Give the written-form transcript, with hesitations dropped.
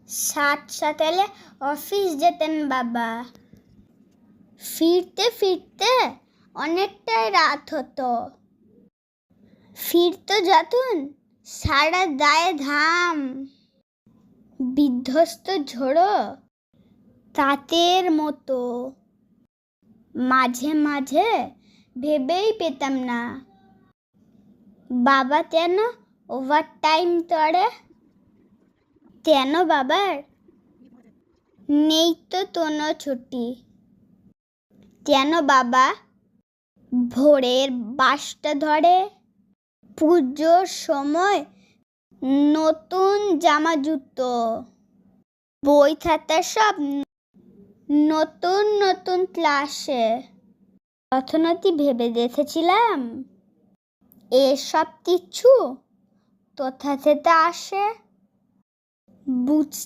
সাত সকালে অফিস যেতেন বাবা। ফিরতে ফিরতে অনেকটাই রাত হতো। ফিরতো যখন সারা গায়ে ঘাম, বিধ্বস্ত ঝোড়ো তাঁতের মতো। মাঝে মাঝে ভেবেই পেতাম না বাবা কেন ওভারটাইম করে। কেন বাবার নেই তো কোনো ছুটি? কেন বাবা ভোরের বাসটা ধরে? পুজোর সময় নতুন জামা জুতো, বই খাতা সব নতুন নতুন ক্লাসে। কখনো কি ভেবে দেখেছিলাম এসব কিছু কোথা থেকে আসে?